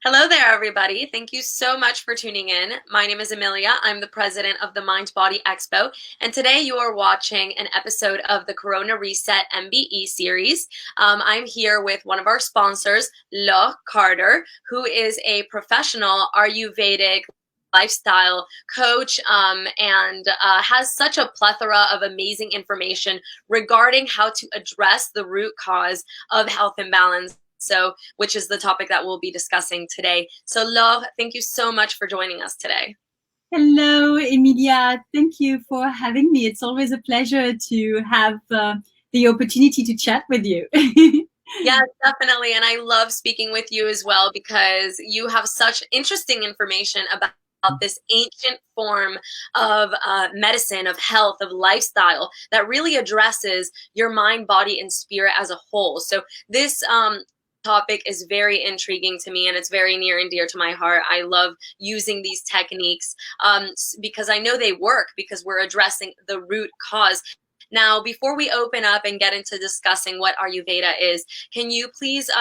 Hello there, everybody. Thank you so much for tuning in. My name is Emilia. I'm the president of the MindBody Expo, and today you are watching an episode of the Corona Reset MBE series. I'm here with one of our sponsors, Lo Carter, who is a professional Ayurvedic lifestyle coach and has such a plethora of amazing information regarding how to address the root cause of health imbalance. Which is the topic that we'll be discussing today. So, Lo, thank you so much for joining us today. Hello, Emilia. Thank you for having me. It's always a pleasure to have the opportunity to chat with you. Yeah, definitely. And I love speaking with you as well because you have such interesting information about this ancient form of medicine, of health, of lifestyle that really addresses your mind, body, and spirit as a whole. So this topic is very intriguing to me, and it's very near and dear to my heart. I love using these techniques because I know they work because we're addressing the root cause. Now, before we open up and get into discussing what Ayurveda is, can you please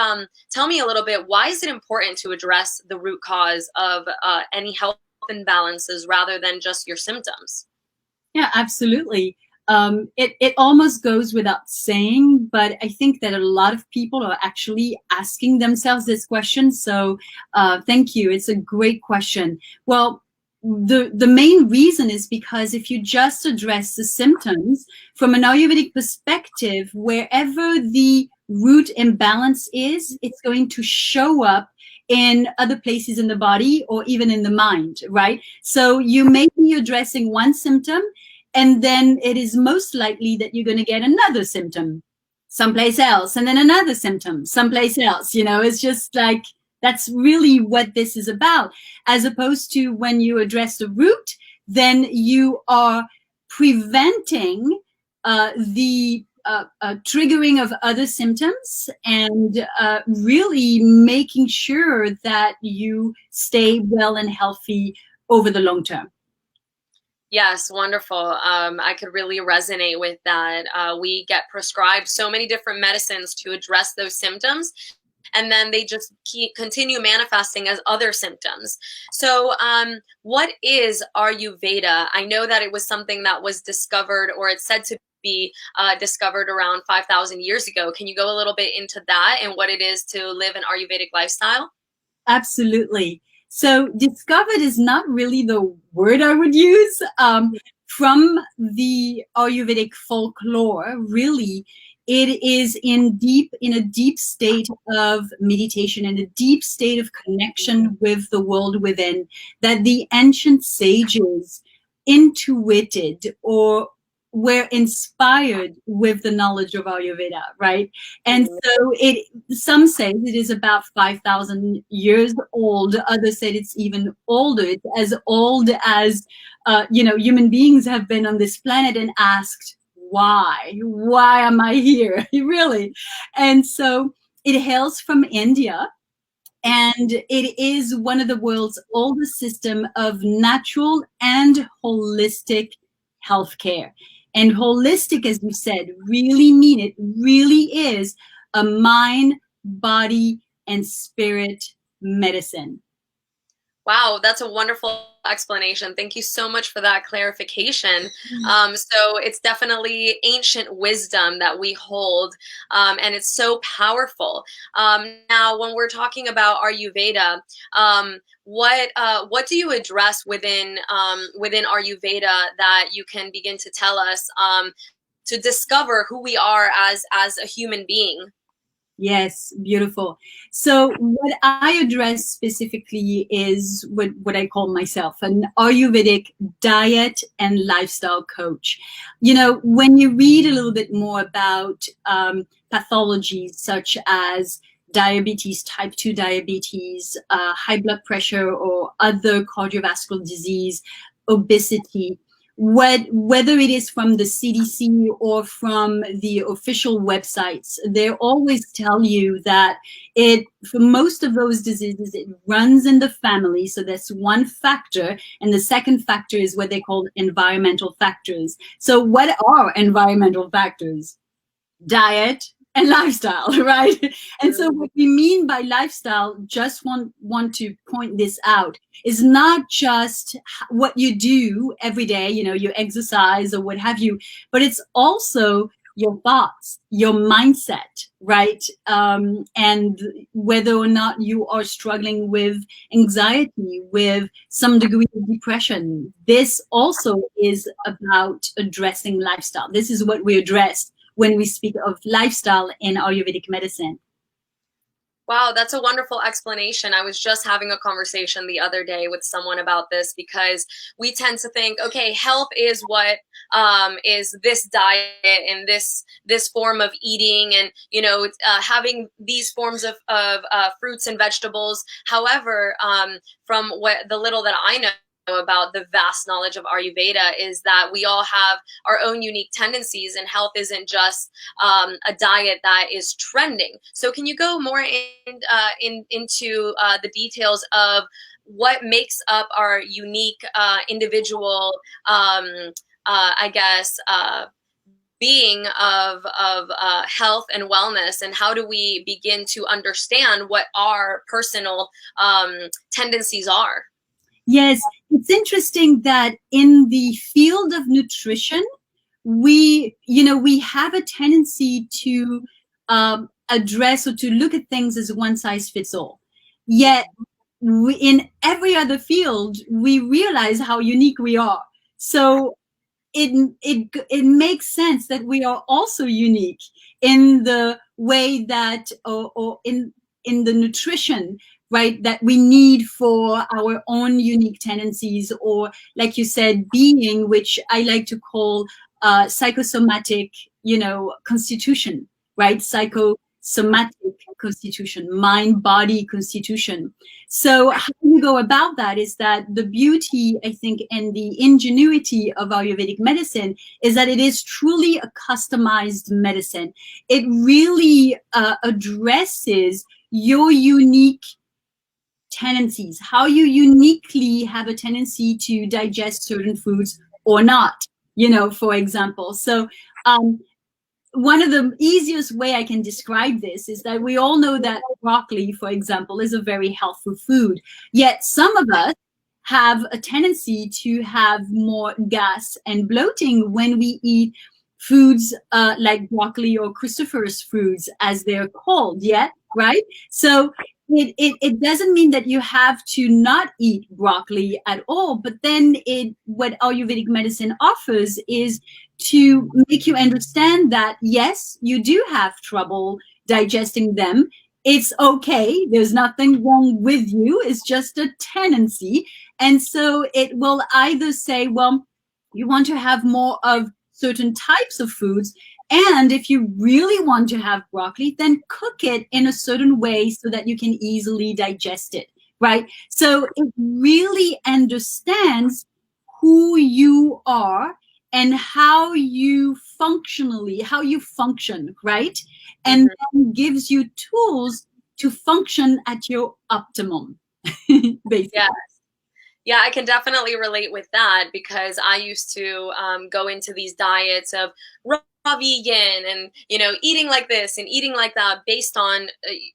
tell me a little bit, why is it important to address the root cause of any health imbalances rather than just your symptoms? Yeah, absolutely. It almost goes without saying, but I think that a lot of people are actually asking themselves this question. So thank you. It's a great question. Well, the main reason is because if you just address the symptoms from an Ayurvedic perspective, wherever the root imbalance is, it's going to show up in other places in the body or even in the mind, right? So you may be addressing one symptom, and then it is most likely that you're going to get another symptom someplace else, and then another symptom someplace else. It's just like, that's really what this is about. As opposed to when you address the root, then you are preventing the triggering of other symptoms and really making sure that you stay well and healthy over the long term. Yes, wonderful. I could really resonate with that. We get prescribed so many different medicines to address those symptoms, and then they just continue manifesting as other symptoms. So what is Ayurveda? I know that it was something that was discovered, or it's said to be discovered around 5,000 years ago. Can you go a little bit into that and what it is to live an Ayurvedic lifestyle? Absolutely. So discovered is not really the word I would use. From the Ayurvedic folklore, really, it is in a deep state of meditation and a deep state of connection with the world within that the ancient sages intuited or were inspired with the knowledge of Ayurveda, right? And so some say it is about 5,000 years old. Others said it's even older. It's as old as, human beings have been on this planet and asked, why am I here? Really? And so it hails from India. And it is one of the world's oldest system of natural and holistic healthcare. And holistic, as you said, really mean it, really is a mind, body, and spirit medicine. Wow, that's a wonderful explanation. Thank you so much for that clarification. So it's definitely ancient wisdom that we hold, and it's so powerful. Now, when we're talking about Ayurveda, what do you address within Ayurveda that you can begin to tell us to discover who we are as a human being? Yes, beautiful. So what I address specifically is what I call myself an Ayurvedic diet and lifestyle coach. When you read a little bit more about pathologies such as diabetes, type 2 diabetes, high blood pressure, or other cardiovascular disease, obesity, whether it is from the CDC or from the official websites, they always tell you that for most of those diseases, it runs in the family. So that's one factor. And the second factor is what they call environmental factors. So what are environmental factors? Diet, and lifestyle, right? And so what we mean by lifestyle, just want to point this out, is not just what you do every day, you know, you exercise or what have you, but it's also your thoughts, your mindset, right? And whether or not you are struggling with anxiety, with some degree of depression, this also is about addressing lifestyle. This is what we address when we speak of lifestyle in Ayurvedic medicine. Wow, that's a wonderful explanation. I was just having a conversation the other day with someone about this because we tend to think, okay, health is what is this diet and this form of eating, and having these forms of fruits and vegetables. However, from what the little that I know about the vast knowledge of Ayurveda is that we all have our own unique tendencies, and health isn't just a diet that is trending. So can you go more into the details of what makes up our unique individual, I guess, being of health and wellness, and how do we begin to understand what our personal tendencies are? Yes, it's interesting that in the field of nutrition, we have a tendency to address or to look at things as one size fits all. Yet, in every other field, we realize how unique we are. So it makes sense that we are also unique in the way that, or in the nutrition, right, that we need for our own unique tendencies, or like you said, being, which I like to call psychosomatic, constitution, right? Psychosomatic constitution, mind body constitution. So how you go about that is that the beauty, I think, and the ingenuity of Ayurvedic medicine is that it is truly a customized medicine. It really addresses your unique tendencies, how you uniquely have a tendency to digest certain foods or not, for example. So one of the easiest way I can describe this is that we all know that broccoli, for example, is a very healthful food. Yet some of us have a tendency to have more gas and bloating when we eat foods like broccoli or cruciferous foods, as they're called, yeah, right? So it doesn't mean that you have to not eat broccoli at all, but then what Ayurvedic medicine offers is to make you understand that, yes, you do have trouble digesting them. It's okay. There's nothing wrong with you. It's just a tendency. And so it will either say, well, you want to have more of certain types of foods. And if you really want to have broccoli, then cook it in a certain way so that you can easily digest it, right? So it really understands who you are and how you function, right? And then gives you tools to function at your optimum, basically. Yeah. Yeah, I can definitely relate with that because I used to go into these diets of raw vegan and eating like this and eating like that based on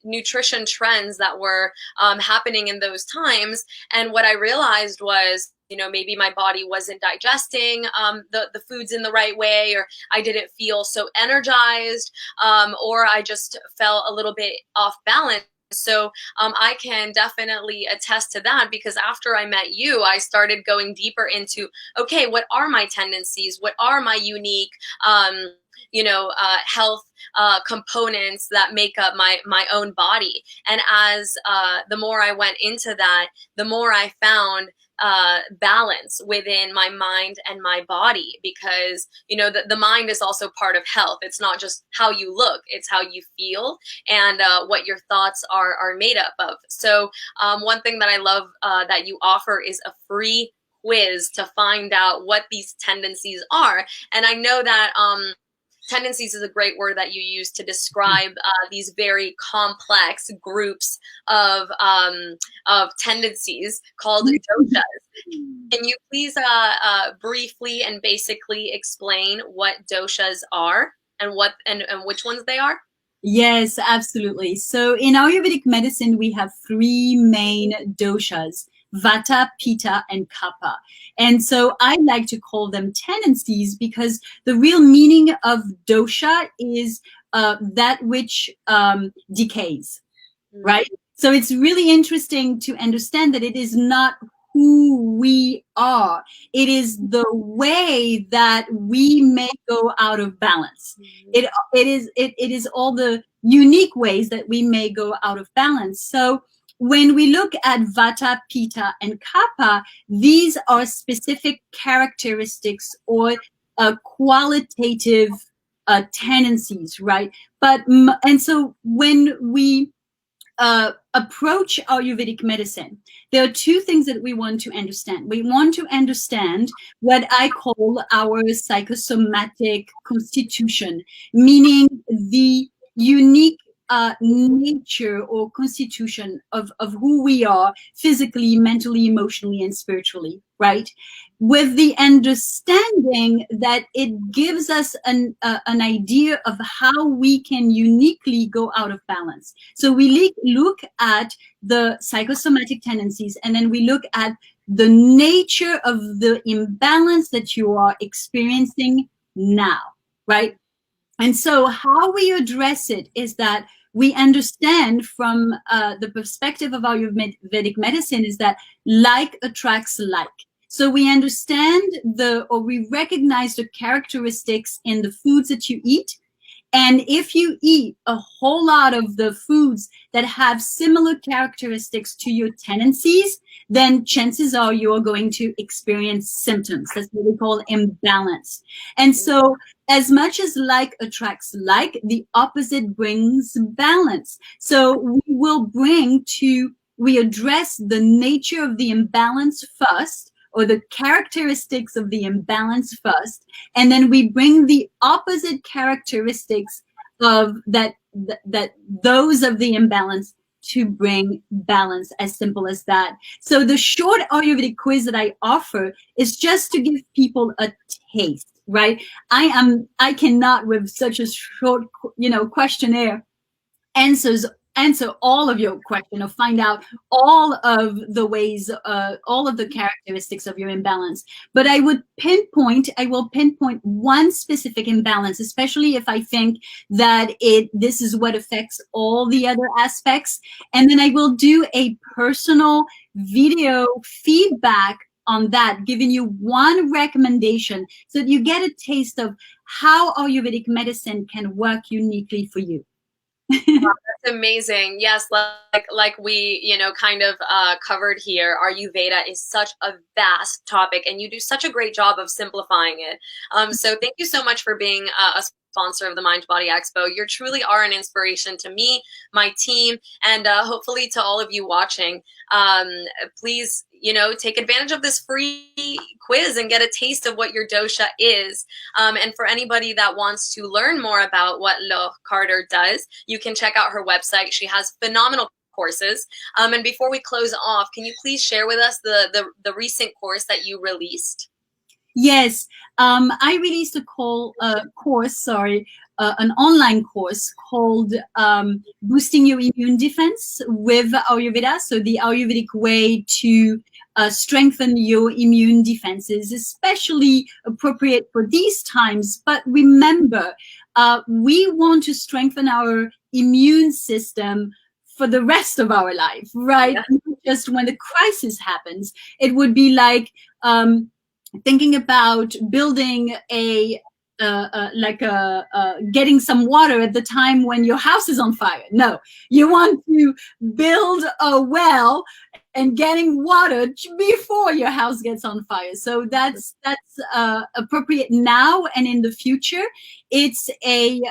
nutrition trends that were happening in those times. And what I realized was, maybe my body wasn't digesting the foods in the right way, or I didn't feel so energized, or I just felt a little bit off balance. So I can definitely attest to that because after I met you, I started going deeper into, okay, what are my tendencies? What are my unique, health components that make up my own body? And as the more I went into that, the more I found balance within my mind and my body, because the mind is also part of health. It's not just how you look, it's how you feel and what your thoughts are made up of. So one thing that I love that you offer is a free quiz to find out what these tendencies are. And I know that tendencies is a great word that you use to describe these very complex groups of tendencies called doshas. Can you please briefly and basically explain what doshas are and what and which ones they are? Yes, absolutely. So in Ayurvedic medicine, we have three main doshas: Vata, Pitta, and Kapha. And so I like to call them tendencies because the real meaning of dosha is that which decays, right? So it's really interesting to understand that it is not who we are. It is the way that we may go out of balance. It is all the unique ways that we may go out of balance. So when we look at Vata, Pitta, and Kapha, these are specific characteristics or qualitative tendencies, right? And so when we approach Ayurvedic medicine, there are two things that we want to understand. We want to understand what I call our psychosomatic constitution, meaning the unique nature or constitution of who we are physically, mentally, emotionally, and spiritually, right? With the understanding that it gives us an idea of how we can uniquely go out of balance. So we look at the psychosomatic tendencies, and then we look at the nature of the imbalance that you are experiencing now, right? And so how we address it is that we understand from the perspective of Ayurvedic medicine is that like attracts like. So we understand we recognize the characteristics in the foods that you eat. And if you eat a whole lot of the foods that have similar characteristics to your tendencies, then chances are you are going to experience symptoms. That's what we call imbalance. And so as much as like attracts like, the opposite brings balance. So we address the nature of the imbalance first, or the characteristics of the imbalance first, and then we bring the opposite characteristics of those of the imbalance to bring balance. As simple as that. So the short Ayurvedic quiz that I offer is just to give people a taste, right? I cannot, with such a short questionnaire, answer all of your question or find out all of the ways, all of the characteristics of your imbalance. But I will pinpoint one specific imbalance, especially if I think that this is what affects all the other aspects. And then I will do a personal video feedback on that, giving you one recommendation so that you get a taste of how Ayurvedic medicine can work uniquely for you. Wow, that's amazing. Yes, like we, kind of covered here, Ayurveda is such a vast topic, and you do such a great job of simplifying it. So thank you so much for being a sponsor of the MindBody Expo. You truly are an inspiration to me, my team, and hopefully to all of you watching. Please, take advantage of this free quiz and get a taste of what your dosha is. And for anybody that wants to learn more about what Lo Carter does, you can check out her website. She has phenomenal courses. And before we close off, can you please share with us the recent course that you released? Yes, I released an online course called Boosting Your Immune Defense with Ayurveda. So the Ayurvedic way to strengthen your immune defenses, especially appropriate for these times. But remember, we want to strengthen our immune system for the rest of our life, right? Yeah. Not just when the crisis happens. It would be like thinking about building getting some water at the time when your house is on fire. No, you want to build a well and getting water before your house gets on fire. So that's appropriate now and in the future. It's a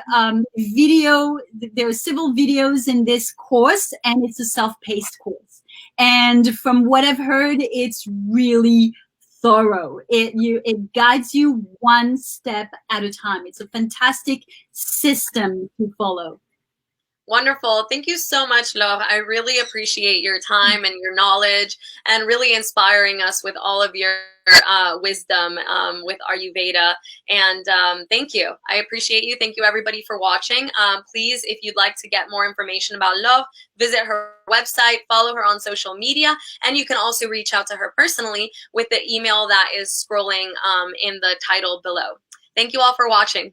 video. There are several videos in this course, and it's a self-paced course. And from what I've heard, it's really thorough. It guides you one step at a time. It's a fantastic system to follow. Wonderful. Thank you so much, Laure. I really appreciate your time and your knowledge and really inspiring us with all of your wisdom with Ayurveda. And thank you. I appreciate you. Thank you, everybody, for watching. Please, if you'd like to get more information about Laure, visit her website, follow her on social media, and you can also reach out to her personally with the email that is scrolling in the title below. Thank you all for watching.